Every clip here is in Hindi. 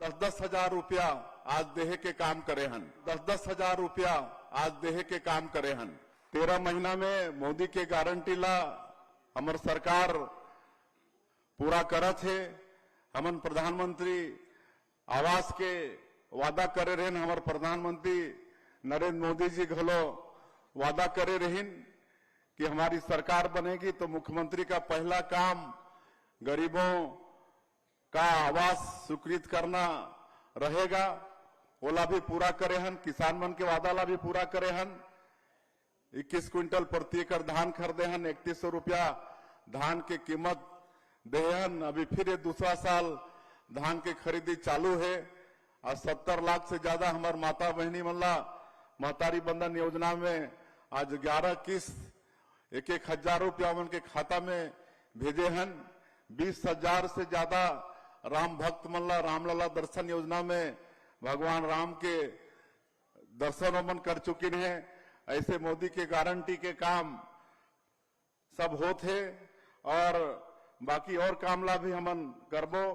10-10 हजार रुपया आज देहे के काम करे हन। 10-10 हजार रुपया आज देहे के काम करे हन। 13 महीना में मोदी के गारंटी ला हमार सरकार पूरा करत है। हमन प्रधानमंत्री आवास के वादा करे रहन। हमार प्रधानमंत्री नरेंद्र मोदी जी घलो वादा करे रहिन कि हमारी सरकार बनेगी तो मुख्यमंत्री का पहला काम गरीबों का आवास स्वीकृत करना रहेगा। ओला भी पूरा करे हन। किसान मन के वादा ला भी पूरा करे हन। 21 क्विंटल प्रति एकड़ धान खरीदे हन। 3100 रुपया धान के कीमत दे हन। अभी फिर ये दूसरा साल धान के खरीदी चालू है। और 70 लाख से ज्यादा हमारे माता बहनी मल्ला महतारी बंधन योजना में आज 11 किस्त 1-1 हजार रुपया उनके खाता में भेजे हन। 20,000 से ज्यादा राम भक्त मल्ला रामलला दर्शन योजना में भगवान राम के दर्शन मन कर चुके हैं। ऐसे मोदी के गारंटी के काम सब होते और बाकी और काम ला भी हमन करबो।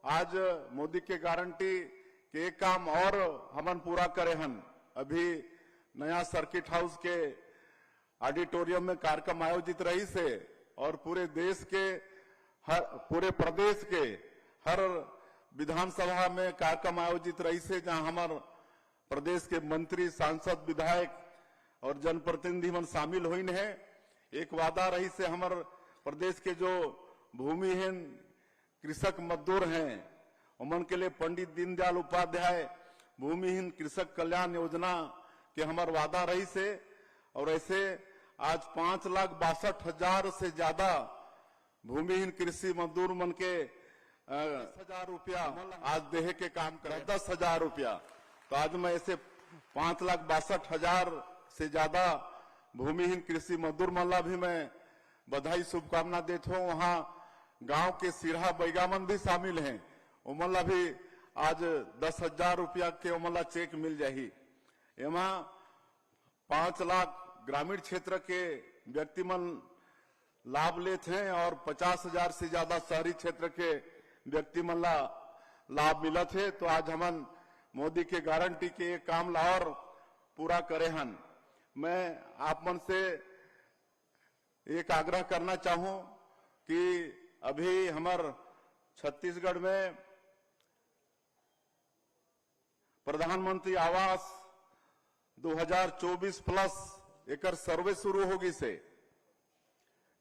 आज मोदी के गारंटी के एक काम और हमन पूरा करे हन। अभी नया सर्किट हाउस के ऑडिटोरियम में कार्यक्रम आयोजित रही से और पूरे देश के पूरे प्रदेश के हर विधानसभा में कार्यक्रम आयोजित रही से, जहां हमारे प्रदेश के मंत्री, सांसद, विधायक और जनप्रतिनिधि मन शामिल हुई है। एक वादा रही से हमारे प्रदेश के जो भूमिहीन कृषक मजदूर हैं उमन के लिए पंडित दीनदयाल उपाध्याय भूमिहीन कृषक कल्याण योजना के हमारे वादा रही से। और ऐसे आज 5,62,000 से ज्यादा भूमिहीन कृषि मजदूर मन के 10,000 रुपया आज देहे के काम करे। 10,000 रुपया तो आज मैं ऐसे 5,62,000 से ज्यादा भूमिहीन कृषि मजदूर मल्ला भी मैं बधाई शुभकामना देता हूँ। वहाँ गांव के सिरहा बैगामन भी शामिल हैं। उमल्ला भी आज 10,000 रुपया के उमल्ला चेक मिल जाही। एमा 5 लाख ग्रामीण क्षेत्र के व्यक्ति मन लाभ लेते हैं और 50,000 से ज्यादा शहरी क्षेत्र के व्यक्ति मन ला लाभ मिलत है। तो आज हमन मोदी के गारंटी के एक काम ला और पूरा करे हन। मैं आप मन से एक आग्रह करना चाहूं कि अभी हमार छत्तीसगढ़ में प्रधानमंत्री आवास 2024 प्लस एक सर्वे शुरू होगी से।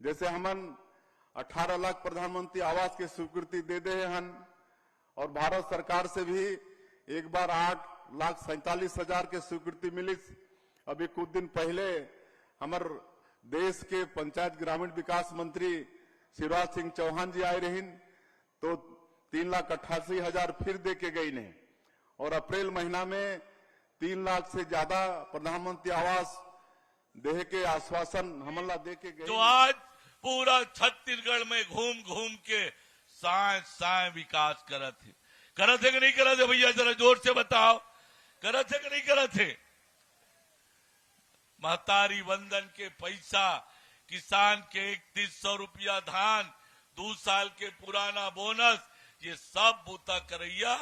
जैसे हमन 18 लाख प्रधानमंत्री आवास की स्वीकृति दे दे हन और भारत सरकार से भी एक बार 8,47,000 के स्वीकृति मिली। अभी कुछ दिन पहले हमारे देश के पंचायत ग्रामीण विकास मंत्री शिवराज सिंह चौहान जी आए रहीन तो 3,88,000 फिर दे के गई ने। और अप्रैल महीना में 3 लाख से ज्यादा प्रधानमंत्री आवास देह के आश्वासन हमला दे के गए। तो आज पूरा छत्तीसगढ़ में घूम घूम के साय विकास करत है कि नहीं करत है? भैया जरा जोर से बताओ, करत है कि नहीं करत है? महतारी वंदन के पैसा, किसान के 3100 रुपया धान, 2 साल के पुराना बोनस, ये सब बूता करैया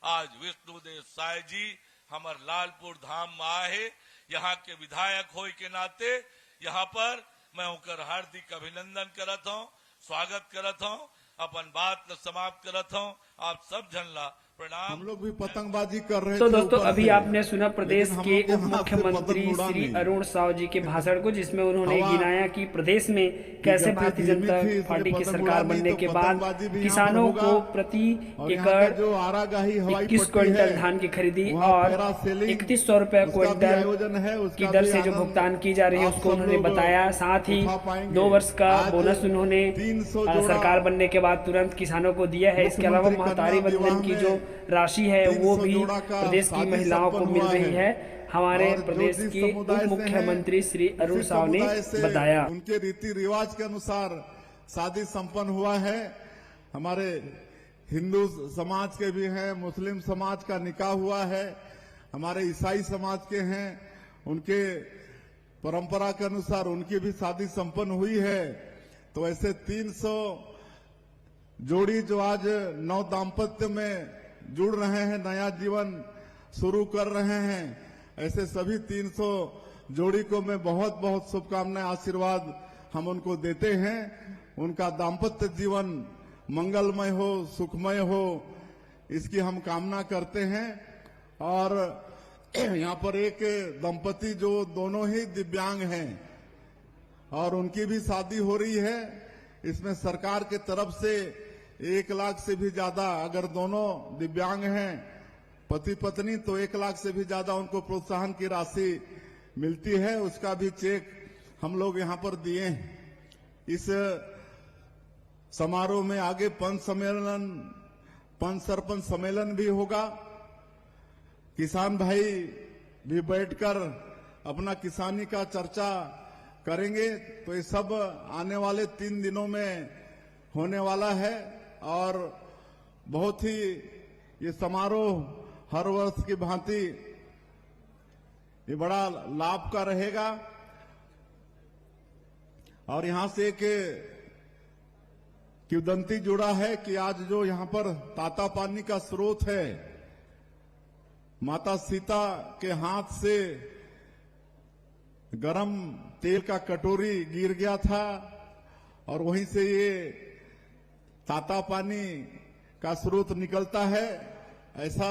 आज विष्णुदेव साय जी हमार लालपुर धाम में आए है। यहाँ के विधायक होए के नाते यहाँ पर मैं उनकर हार्दिक अभिनंदन करत हूँ, स्वागत करत हूँ, अपन बात समाप्त करत हूँ। आप सब जन ला प्रणाम। हम लोग भी पतंगबाजी कर रहे थे। तो दोस्तों अभी आपने सुना प्रदेश के उप मुख्यमंत्री श्री अरुण साव जी के भाषण को, जिसमें उन्होंने गिनाया कि प्रदेश में कैसे भारतीय जनता पार्टी की सरकार बनने के बाद किसानों को प्रति एकड़ 21 क्विंटल धान की खरीदी और 3100 रुपए क्विंटल की दर से जो भुगतान की जा रही है उसको उन्होंने बताया। साथ ही 2 वर्ष का बोनस उन्होंने सरकार बनने के बाद तुरंत किसानों को दिया है। इसके अलावा महतारी वंदन की जो राशि है वो भी प्रदेश की महिलाओं को मिल रही है। हमारे प्रदेश के उप मुख्यमंत्री श्री अरुण साव ने बताया। उनके रीति रिवाज के अनुसार शादी संपन्न हुआ है। हमारे हिंदू समाज के भी हैं, मुस्लिम समाज का निकाह हुआ है, हमारे ईसाई समाज के हैं, उनके परंपरा के अनुसार उनकी भी शादी संपन्न हुई है। तो ऐसे 300 जोड़ी जो आज नव दाम्पत्य में जुड़ रहे हैं, नया जीवन शुरू कर रहे हैं, ऐसे सभी 300 जोड़ी को मैं बहुत बहुत शुभकामनाएं, आशीर्वाद हम उनको देते हैं। उनका दाम्पत्य जीवन मंगलमय हो, सुखमय हो, इसकी हम कामना करते हैं। और यहाँ पर एक दंपति जो दोनों ही दिव्यांग हैं और उनकी भी शादी हो रही है, इसमें सरकार के तरफ से 1 लाख से भी ज्यादा, अगर दोनों दिव्यांग हैं पति पत्नी, तो 1 लाख से भी ज्यादा उनको प्रोत्साहन की राशि मिलती है। उसका भी चेक हम लोग यहाँ पर दिए हैं। इस समारोह में आगे पंच सरपंच सम्मेलन भी होगा। किसान भाई भी बैठकर अपना किसानी का चर्चा करेंगे। तो ये सब आने वाले 3 दिनों में होने वाला है और बहुत ही ये समारोह हर वर्ष की भांति ये बड़ा लाभ का रहेगा। और यहां से एक किंवदंती जुड़ा है कि आज जो यहां पर तातापानी का स्रोत है, माता सीता के हाथ से गरम तेल का कटोरी गिर गया था और वहीं से ये तातापानी का स्रोत निकलता है, ऐसा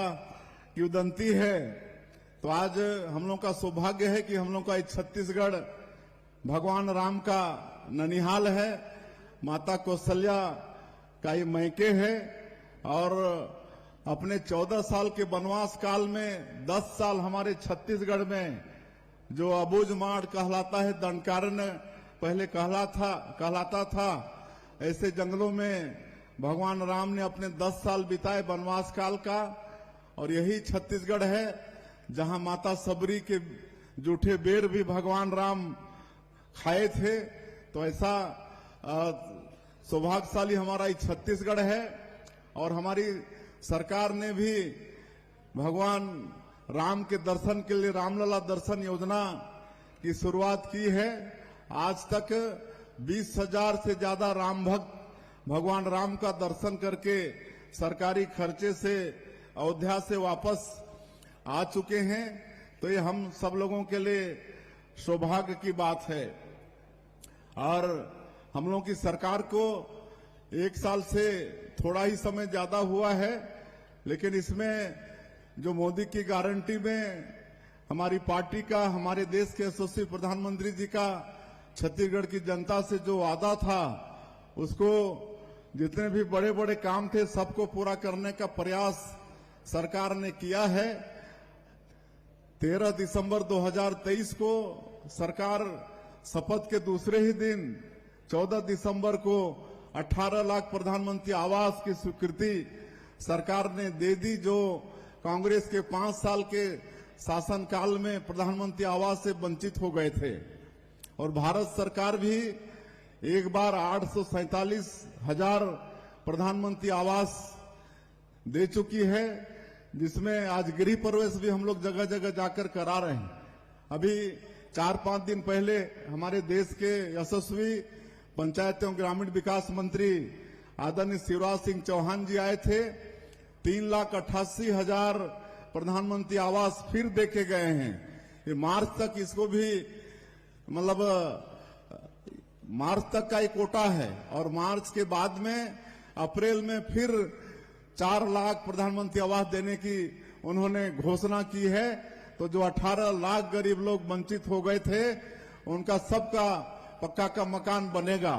किंवदंती है। तो आज हम लोग का सौभाग्य है कि हम लोग का छत्तीसगढ़ भगवान राम का ननिहाल है, माता कौशल्या का ये मैके है। और अपने 14 साल के वनवास काल में 10 साल हमारे छत्तीसगढ़ में जो अबूझमाड़ कहलाता है, दंडकारण्य पहले कहलाता था, ऐसे जंगलों में भगवान राम ने अपने 10 साल बिताए वनवास काल का। और यही छत्तीसगढ़ है जहां माता सबरी के जूठे बेर भी भगवान राम खाए थे। तो ऐसा सौभाग्यशाली हमारा छत्तीसगढ़ है। और हमारी सरकार ने भी भगवान राम के दर्शन के लिए रामलला दर्शन योजना की शुरुआत की है। आज तक 20,000 से ज्यादा राम भक्त भगवान राम का दर्शन करके सरकारी खर्चे से अयोध्या से वापस आ चुके हैं। तो ये हम सब लोगों के लिए सौभाग्य की बात है। और हम लोगों की सरकार को 1 साल से थोड़ा ही समय ज्यादा हुआ है, लेकिन इसमें जो मोदी की गारंटी में हमारी पार्टी का, हमारे देश के यशस्वी प्रधानमंत्री जी का छत्तीसगढ़ की जनता से जो वादा था, उसको जितने भी बड़े बड़े काम थे सबको पूरा करने का प्रयास सरकार ने किया है। 13 दिसंबर 2023 को सरकार शपथ के दूसरे ही दिन 14 दिसंबर को 18 लाख प्रधानमंत्री आवास की स्वीकृति सरकार ने दे दी, जो कांग्रेस के 5 साल के शासनकाल में प्रधानमंत्री आवास से वंचित हो गए थे। और भारत सरकार भी एक बार 847,000 प्रधानमंत्री आवास दे चुकी है, जिसमें आज गृह प्रवेश भी हम लोग जगह जगह जाकर करा रहे हैं। अभी 4-5 दिन पहले हमारे देश के यशस्वी पंचायत एवं ग्रामीण विकास मंत्री आदरणीय शिवराज सिंह चौहान जी आए थे। 3,88,000 प्रधानमंत्री आवास फिर देके गए हैं। ये मार्च तक इसको भी मतलब मार्च तक का एक कोटा है और मार्च के बाद में अप्रैल में फिर 4 लाख प्रधानमंत्री आवास देने की उन्होंने घोषणा की है। तो जो 18 लाख गरीब लोग वंचित हो गए थे, उनका सबका पक्का का मकान बनेगा।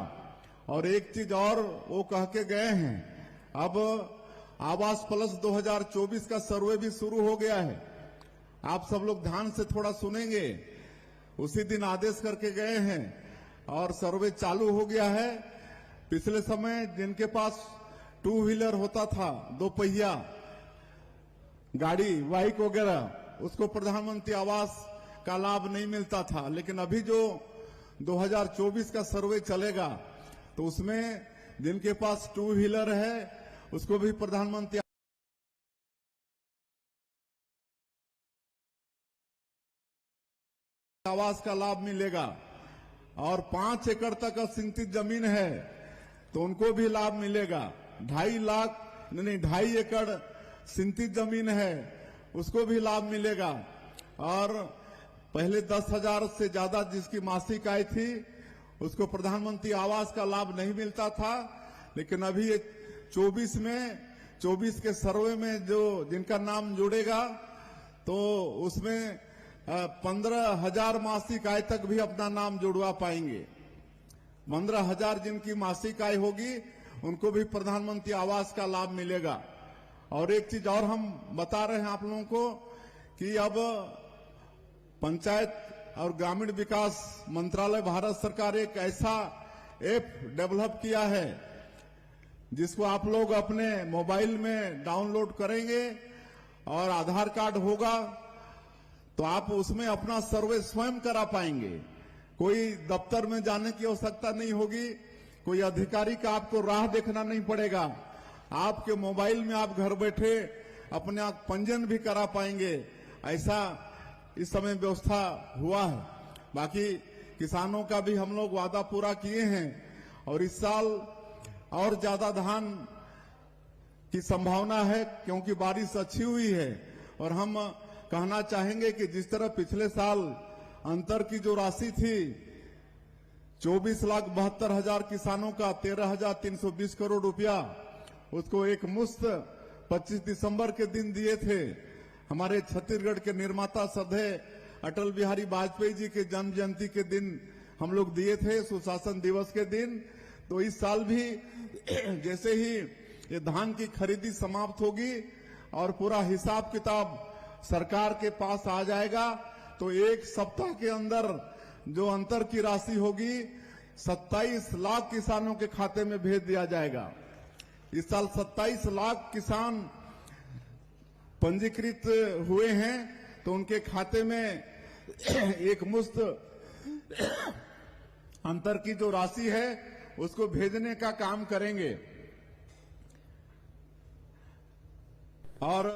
और एक चीज और वो कह के गए हैं, अब आवास प्लस 2024 का सर्वे भी शुरू हो गया है। आप सब लोग ध्यान से थोड़ा सुनेंगे। उसी दिन आदेश करके गए हैं और सर्वे चालू हो गया है। पिछले समय जिनके पास 2 व्हीलर होता था, 2 पहिया गाड़ी, बाइक वगैरह, उसको प्रधानमंत्री आवास का लाभ नहीं मिलता था। लेकिन अभी जो 2024 का सर्वे चलेगा, तो उसमें जिनके पास 2 व्हीलर है उसको भी प्रधानमंत्री आवास का लाभ मिलेगा। और 5 एकड़ तक सिंचित जमीन है तो उनको भी लाभ मिलेगा। 2.5 एकड़ सिंचित जमीन है उसको भी लाभ मिलेगा। और पहले 10,000 से ज्यादा जिसकी मासिक आय थी उसको प्रधानमंत्री आवास का लाभ नहीं मिलता था, लेकिन अभी ये 24 के सर्वे में जो जिनका नाम जुड़ेगा तो उसमें 15,000 मासिक आय तक भी अपना नाम जुड़वा पाएंगे। 15,000 जिनकी मासिक आय होगी उनको भी प्रधानमंत्री आवास का लाभ मिलेगा। और एक चीज और हम बता रहे हैं आप लोगों को कि अब पंचायत और ग्रामीण विकास मंत्रालय भारत सरकार एक ऐसा ऐप डेवलप किया है जिसको आप लोग अपने मोबाइल में डाउनलोड करेंगे और आधार कार्ड होगा तो आप उसमें अपना सर्वे स्वयं करा पाएंगे। कोई दफ्तर में जाने की आवश्यकता नहीं होगी, कोई अधिकारी का आपको राह देखना नहीं पड़ेगा। आपके मोबाइल में आप घर बैठे अपने आप पंजीयन भी करा पाएंगे। ऐसा इस समय व्यवस्था हुआ है। बाकी किसानों का भी हम लोग वादा पूरा किए हैं और इस साल और ज्यादा धान की संभावना है क्योंकि बारिश अच्छी हुई है। और हम कहना चाहेंगे कि जिस तरह पिछले साल अंतर की जो राशि थी 24,72,000 किसानों का 13,320 करोड़ रुपया उसको एक मुश्त 25 दिसंबर के दिन दिए थे। हमारे छत्तीसगढ़ के निर्माता श्रद्धेय अटल बिहारी वाजपेयी जी के जन्म जयंती के दिन हम लोग दिए थे, सुशासन दिवस के दिन। तो इस साल भी जैसे ही ये धान की खरीदी समाप्त होगी और पूरा हिसाब किताब सरकार के पास आ जाएगा तो एक सप्ताह के अंदर जो अंतर की राशि होगी 27 लाख किसानों के खाते में भेज दिया जाएगा। इस साल 27 लाख किसान पंजीकृत हुए हैं तो उनके खाते में एक मुश्त अंतर की जो राशि है उसको भेजने का काम करेंगे। और